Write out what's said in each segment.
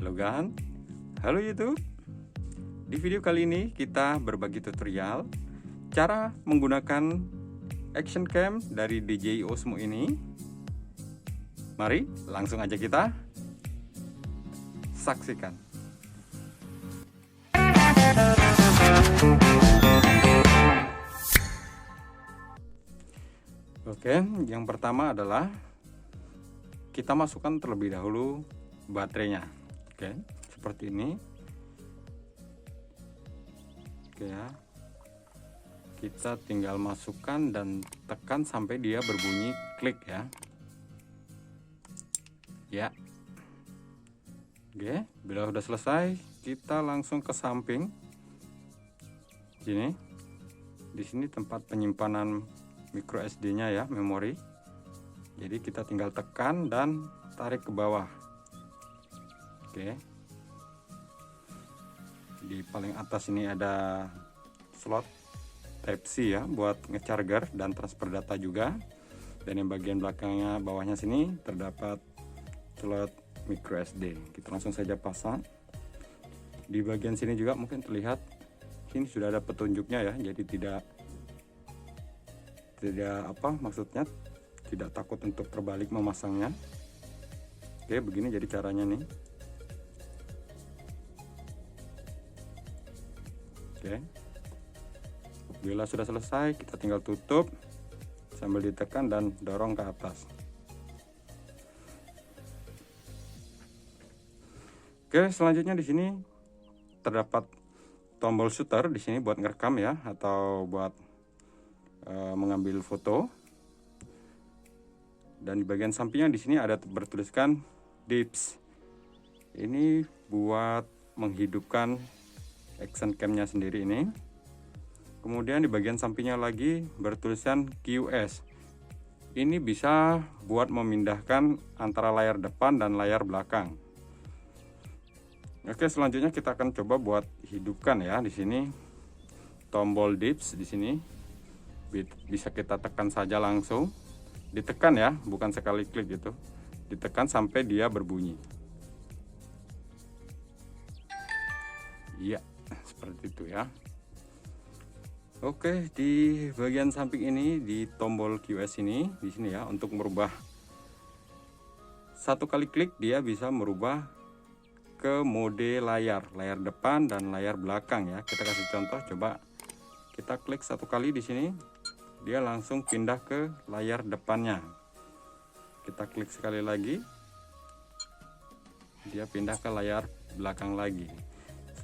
Halo Gan, halo YouTube. Di video kali ini kita berbagi tutorial cara menggunakan action cam dari DJI Osmo ini. Mari langsung aja kita saksikan. Oke, yang pertama adalah kita masukkan terlebih dahulu baterainya. Oke, seperti ini. Oke ya, kita tinggal masukkan dan tekan sampai dia berbunyi klik ya. Ya. Oke, bila sudah selesai, kita langsung ke samping. Sini. Di sini tempat penyimpanan micro SD-nya ya, memori. Jadi kita tinggal tekan dan tarik ke bawah. Oke. Di paling atas ini ada slot Type-C ya buat ngecharger dan transfer data juga. Dan yang bagian belakangnya bawahnya sini terdapat slot micro SD. Kita langsung saja pasang. Di bagian sini juga mungkin terlihat sini sudah ada petunjuknya ya. Jadi tidak maksudnya tidak takut untuk terbalik memasangnya. Oke, begini jadi caranya nih. Oke, bila sudah selesai kita tinggal tutup sambil ditekan dan dorong ke atas. Oke, selanjutnya di sini terdapat tombol shutter di sini buat ngerekam ya, atau buat mengambil foto. Dan di bagian sampingnya di sini ada bertuliskan Dips. Ini buat menghidupkan action cam-nya sendiri ini. Kemudian di bagian sampingnya lagi bertulisan QS. Ini bisa buat memindahkan antara layar depan dan layar belakang. Oke, selanjutnya kita akan coba buat hidupkan ya. Di sini tombol dips di sini bisa kita tekan saja langsung. Ditekan ya, bukan sekali klik gitu. Ditekan sampai dia berbunyi. Iya, seperti itu ya. Oke, di bagian samping ini di tombol QS ini di sini ya, untuk merubah satu kali klik dia bisa merubah ke mode layar depan dan layar belakang ya. Kita kasih contoh, coba kita klik satu kali di sini, dia langsung pindah ke layar depannya. Kita klik sekali lagi, dia pindah ke layar belakang lagi.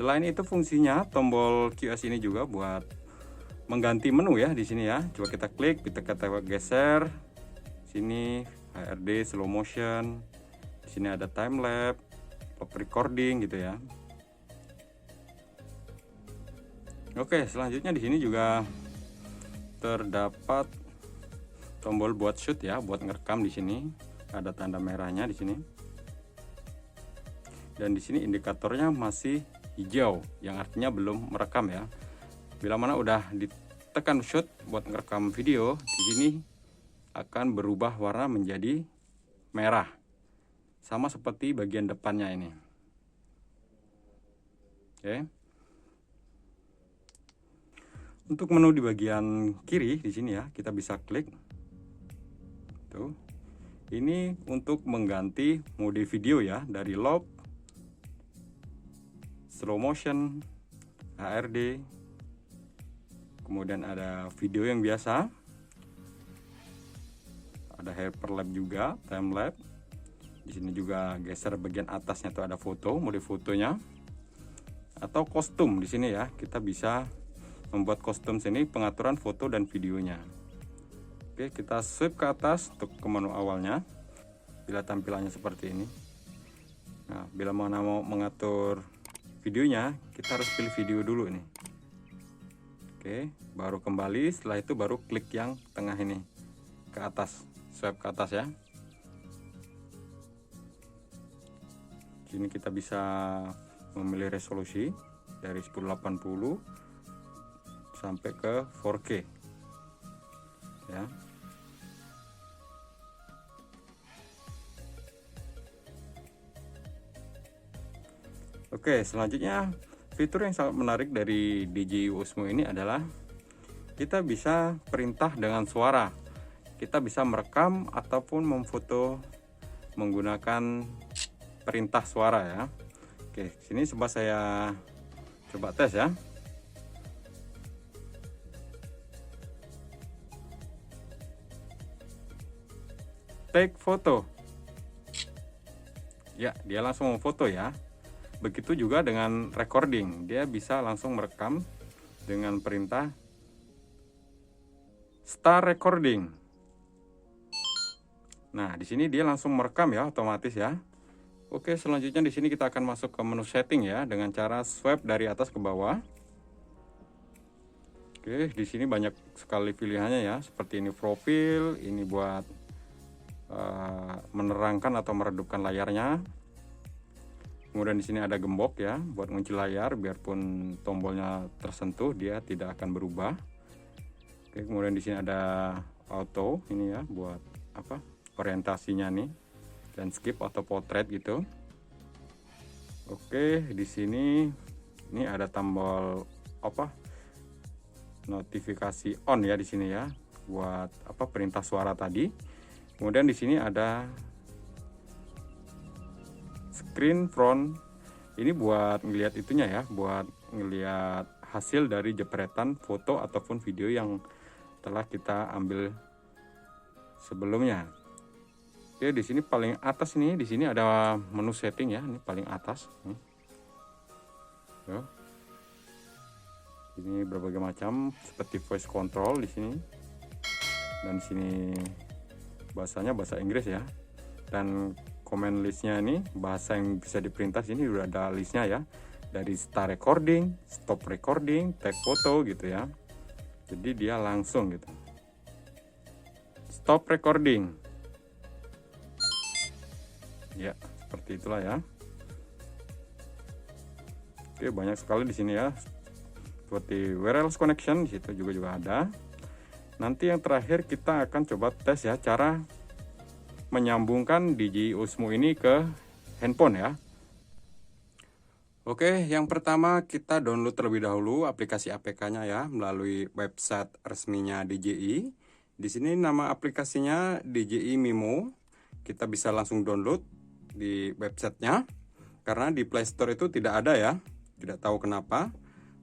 Selain itu fungsinya tombol QS ini juga buat mengganti menu ya di sini ya. Coba kita klik, kita geser. Sini HRD, slow motion. Di sini ada time lapse, pop recording gitu ya. Oke, selanjutnya di sini juga terdapat tombol buat shoot ya, buat ngerekam di sini. Ada tanda merahnya di sini. Dan di sini indikatornya masih hijau, yang artinya belum merekam ya. Bila mana udah ditekan shoot buat ngerekam video, di sini akan berubah warna menjadi merah. Sama seperti bagian depannya ini. Oke. Untuk menu di bagian kiri di sini ya, kita bisa klik. Tuh. Ini untuk mengganti mode video ya, dari log, slow motion, HRD, kemudian ada video yang biasa, ada hyperlapse juga, time lapse. Di sini juga geser bagian atasnya tuh ada foto, mode fotonya, atau kostum di sini ya. Kita bisa membuat kostum sini, pengaturan foto dan videonya. Oke, kita swipe ke atas untuk ke menu awalnya. Bila tampilannya seperti ini. Nah, bila mana mau mengatur videonya, kita harus pilih video dulu ini. Oke, baru kembali, setelah itu baru klik yang tengah ini ke atas, swipe ke atas ya. Sini kita bisa memilih resolusi dari 1080 sampai ke 4K ya. Oke, selanjutnya fitur yang sangat menarik dari DJI Osmo ini adalah kita bisa perintah dengan suara. Kita bisa merekam ataupun memfoto menggunakan perintah suara ya. Oke, sini coba saya coba tes ya. Take foto. Ya, dia langsung memfoto ya. Begitu juga dengan recording, dia bisa langsung merekam dengan perintah start recording. Nah, di sini dia langsung merekam ya, otomatis ya. Oke, selanjutnya di sini kita akan masuk ke menu setting ya, dengan cara swipe dari atas ke bawah. Oke, di sini banyak sekali pilihannya ya, seperti ini profil, ini buat menerangkan atau meredupkan layarnya. Kemudian di sini ada gembok ya, buat ngunci layar, biarpun tombolnya tersentuh dia tidak akan berubah. Oke, kemudian di sini ada auto, ini ya buat apa? Orientasinya nih, landscape atau portrait gitu. Oke, di sini ini ada tombol apa? Notifikasi on ya di sini ya, buat apa? Perintah suara tadi. Kemudian di sini ada screen front, ini buat ngelihat itunya ya, buat ngelihat hasil dari jepretan foto ataupun video yang telah kita ambil sebelumnya. Oke, di sini paling atas nih, di sini ada menu setting ya, ini paling atas. Ini berbagai macam seperti voice control di sini, dan di sini bahasanya bahasa Inggris ya, dan comment listnya ini bahasa yang bisa diperintah. Sini udah ada listnya ya, dari start recording, stop recording, take photo gitu ya. Jadi dia langsung gitu. Stop recording. Ya, seperti itulah ya. Oke, banyak sekali di sini ya. Seperti wireless connection di situ juga ada. Nanti yang terakhir kita akan coba tes ya, cara menyambungkan DJI Osmo ini ke handphone ya. Oke, yang pertama kita download terlebih dahulu aplikasi APK-nya ya, melalui website resminya DJI. Di sini nama aplikasinya DJI Mimo. Kita bisa langsung download di websitenya, karena di Play Store itu tidak ada ya, tidak tahu kenapa.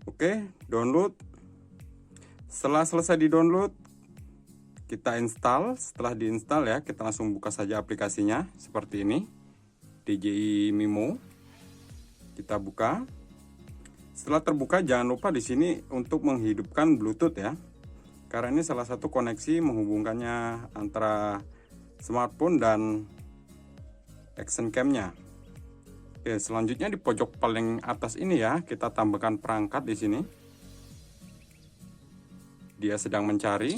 Oke, download. Setelah selesai di download, kita install. Setelah diinstal ya, kita langsung buka saja aplikasinya seperti ini, DJI Mimo. Kita buka. Setelah terbuka, jangan lupa di sini untuk menghidupkan Bluetooth ya, karena ini salah satu koneksi menghubungkannya antara smartphone dan action cam-nya. Oke, selanjutnya di pojok paling atas ini ya, kita tambahkan perangkat di sini. Dia sedang mencari.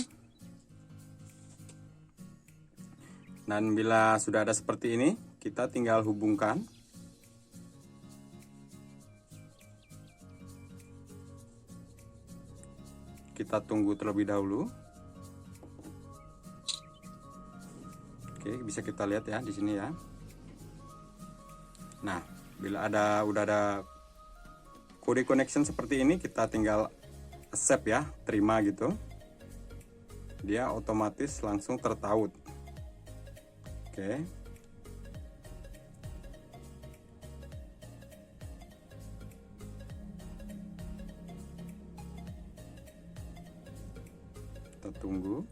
Dan bila sudah ada seperti ini, kita tinggal hubungkan. Kita tunggu terlebih dahulu. Oke, bisa kita lihat ya di sini ya. Nah, bila udah ada kode connection seperti ini, kita tinggal accept ya, terima gitu. Dia otomatis langsung tertaut. Oke. Kita tunggu.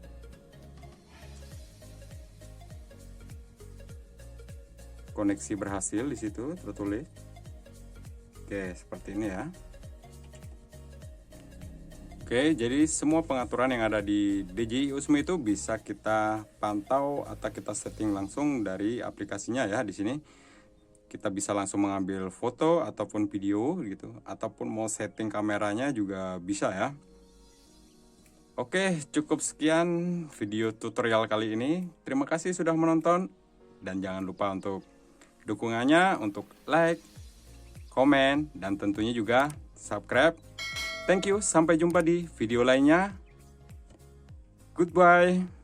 Koneksi berhasil di situ tertulis. Oke, seperti ini ya. Oke, jadi semua pengaturan yang ada di DJI Osmo itu bisa kita pantau atau kita setting langsung dari aplikasinya ya. Di sini kita bisa langsung mengambil foto ataupun video gitu, ataupun mau setting kameranya juga bisa ya. Oke, cukup sekian video tutorial kali ini. Terima kasih sudah menonton, dan jangan lupa untuk dukungannya, untuk like, komen, dan tentunya juga subscribe. Thank you, sampai jumpa di video lainnya. Goodbye.